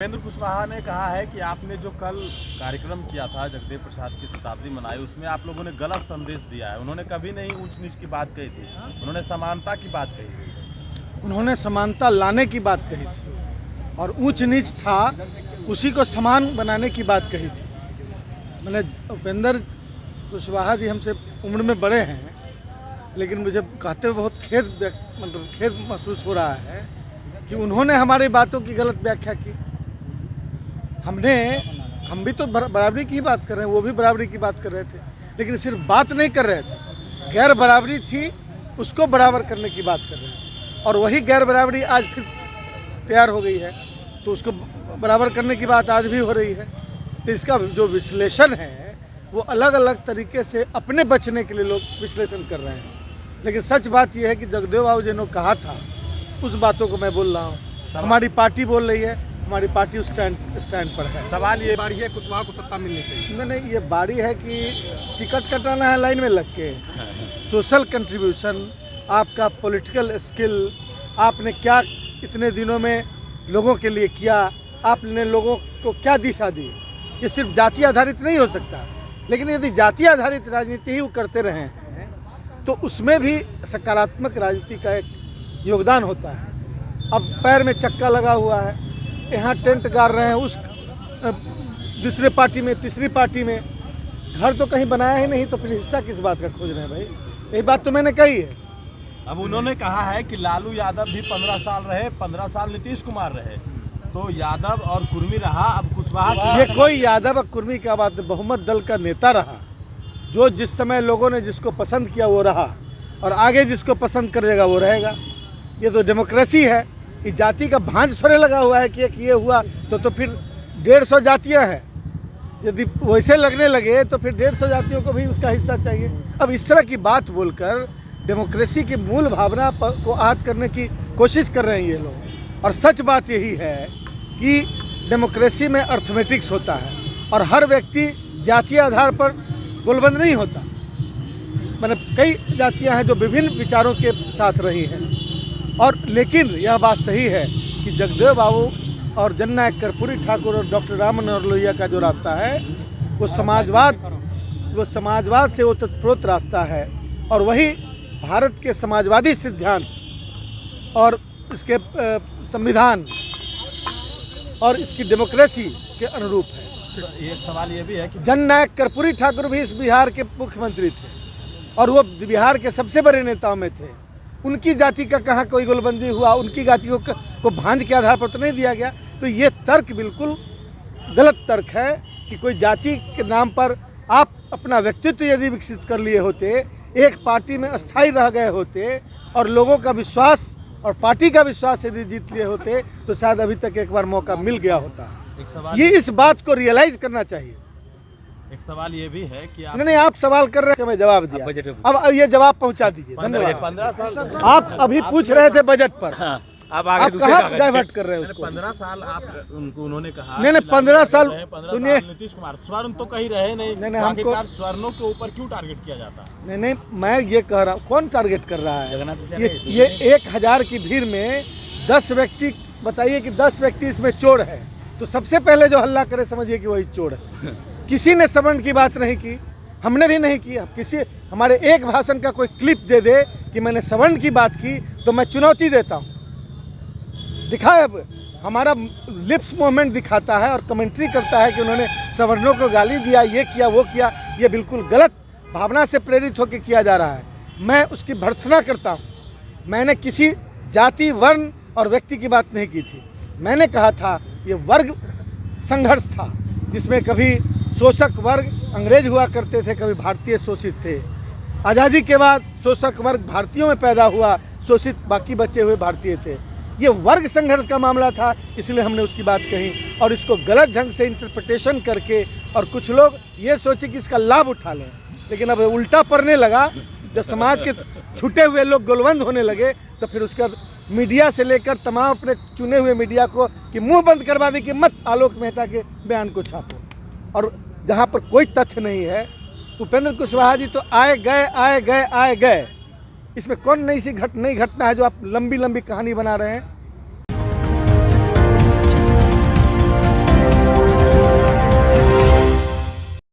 उपेंद्र कुशवाहा ने कहा है कि आपने जो कल कार्यक्रम किया था जगदेव प्रसाद की शताब्दी मनाई, उसमें आप लोगों ने गलत संदेश दिया है। उन्होंने कभी नहीं ऊंच नीच की बात कही थी, उन्होंने समानता की बात कही थी। उन्होंने समानता लाने की बात कही थी और ऊंच नीच था उसी को समान बनाने की बात कही थी। मैंने उपेंद्र कुशवाहा जी हमसे उम्र में बड़े हैं, लेकिन मुझे कहते हुए बहुत खेद महसूस हो रहा है कि उन्होंने हमारी बातों की गलत व्याख्या की। हम भी तो बराबरी की बात कर रहे हैं, वो भी बराबरी की बात कर रहे थे, लेकिन सिर्फ बात नहीं कर रहे थे, गैर बराबरी थी उसको बराबर करने की बात कर रहे थे। और वही गैर बराबरी आज फिर तैयार हो गई है, तो उसको बराबर करने की बात आज भी हो रही है। तो इसका जो विश्लेषण है वो अलग अलग तरीके से अपने बचने के लिए लोग विश्लेषण कर रहे हैं, लेकिन सच बात यह है कि जगदेव बाबू जी ने कहा था उस बातों को मैं बोल रहा हूँ। हमारी पार्टी बोल रही है, हमारी पार्टी उस स्टैंड पर है। सवाल ये बारी है कुशवाहा को सत्ता मिलनी चाहिए। नहीं, ये बारी है कि टिकट कटाना है लाइन में लग के। सोशल कंट्रीब्यूशन, आपका पॉलिटिकल स्किल, आपने क्या इतने दिनों में लोगों के लिए किया, आपने लोगों को क्या दिशा दी, ये सिर्फ जाति आधारित नहीं हो सकता। लेकिन यदि जाति आधारित राजनीति ही वो करते रहे हैं तो उसमें भी सकारात्मक राजनीति का एक योगदान होता है। अब पैर में चक्का लगा हुआ है, यहाँ टेंट गाड़ रहे हैं, उस दूसरे पार्टी में तीसरी पार्टी में घर तो कहीं बनाया ही नहीं, तो फिर हिस्सा किस बात का खोज रहे हैं भाई? यही बात तो मैंने कही है। अब उन्होंने कहा है कि लालू यादव भी 15 साल रहे, 15 साल नीतीश कुमार रहे, तो यादव और कुर्मी रहा, अब कुशवाहा। ये कोई यादव और कुर्मी का बात, बहुमत दल का नेता रहा, जो जिस समय लोगों ने जिसको पसंद किया वो रहा, और आगे जिसको पसंद करेगा वो रहेगा। ये तो डेमोक्रेसी है, इस जाति का भांज थोड़े लगा हुआ है कि एक ये हुआ तो फिर 150 जातियां हैं। यदि वैसे लगने लगे तो फिर 150 जातियों को भी उसका हिस्सा चाहिए। अब इस तरह की बात बोलकर डेमोक्रेसी की मूल भावना को आहत करने की कोशिश कर रहे हैं ये लोग। और सच बात यही है कि डेमोक्रेसी में अर्थमेटिक्स होता है और हर व्यक्ति जातीय आधार पर गोलबंद नहीं होता। मतलब कई जातियां हैं जो विभिन्न विचारों के साथ रही हैं, और लेकिन यह बात सही है कि जगदेव बाबू और जननायक कर्पूरी ठाकुर और डॉक्टर राम मनोहर लोहिया का जो रास्ता है वो समाजवाद से ओतप्रोत रास्ता है, और वही भारत के समाजवादी सिद्धांत और इसके संविधान और इसकी डेमोक्रेसी के अनुरूप है। एक सवाल ये भी है कि जननायक कर्पूरी ठाकुर भी इस बिहार के मुख्यमंत्री थे और वो बिहार के सबसे बड़े नेताओं में थे। उनकी जाति का कहाँ कोई गोलबंदी हुआ, उनकी जाति को भांज के आधार पर तो नहीं दिया गया। तो ये तर्क बिल्कुल गलत तर्क है कि कोई जाति के नाम पर आप अपना व्यक्तित्व यदि विकसित कर लिए होते, एक पार्टी में अस्थायी रह गए होते और लोगों का विश्वास और पार्टी का विश्वास यदि जीत लिए होते, तो शायद अभी तक एक बार मौका मिल गया होता। ये इस बात को रियलाइज करना चाहिए। एक सवाल ये भी है कि नहीं, आप सवाल कर रहे हैं, मैं जवाब दिया, अब ये जवाब पहुंचा दीजिए। धन्यवाद। 15 साल आप अभी पूछ रहे थे बजट पर, आप कहाँ डाइवर्ट कर रहे हैं उसको? 15 साल आप उन्होंने कहा नहीं, 15 साल सुनिए, नीतीश कुमार स्वर्ण तो कहीं रहे नहीं, नहीं, हमको स्वर्णों के ऊपर क्यों टारगेट किया जाता है? नहीं, मैं ये कह रहा हूँ, कौन टारगेट कर रहा है? ये 1000 की भीड़ में 10 व्यक्ति, बताइए कि 10 व्यक्ति इसमें चोर है, तो सबसे पहले जो हल्ला करे समझिए कि वही चोर है। किसी ने सवर्ण की बात नहीं की, हमने भी नहीं की। किसी हमारे एक भाषण का कोई क्लिप दे दे कि मैंने सवर्ण की बात की, तो मैं चुनौती देता हूँ, दिखाए। अब हमारा लिप्स मूवमेंट दिखाता है और कमेंट्री करता है कि उन्होंने सवर्णों को गाली दिया, ये किया वो किया। ये बिल्कुल गलत भावना से प्रेरित होकर किया जा रहा है। मैं उसकी भर्त्सना करता हूँ। मैंने किसी जाति, वर्ण और व्यक्ति की बात नहीं की थी। मैंने कहा था ये वर्ग संघर्ष था, जिसमें कभी शोषक वर्ग अंग्रेज हुआ करते थे, कभी भारतीय शोषित थे। आज़ादी के बाद शोषक वर्ग भारतीयों में पैदा हुआ, शोषित बाकी बचे हुए भारतीय थे। ये वर्ग संघर्ष का मामला था, इसलिए हमने उसकी बात कही। और इसको गलत ढंग से इंटरप्रिटेशन करके और कुछ लोग ये सोचे कि इसका लाभ उठा लें, लेकिन अब उल्टा पड़ने लगा। जब समाज के छूटे हुए लोग गोलबंद होने लगे, तो फिर उसके बाद मीडिया से लेकर तमाम अपने चुने हुए मीडिया को कि मुंह बंद करवा दें कि मत आलोक मेहता के बयान को छापो। और जहाँ पर कोई तथ्य नहीं है, उपेंद्र कुशवाहा जी तो आए गए। इसमें कौन नई घटना है जो आप लंबी लंबी कहानी बना रहे हैं?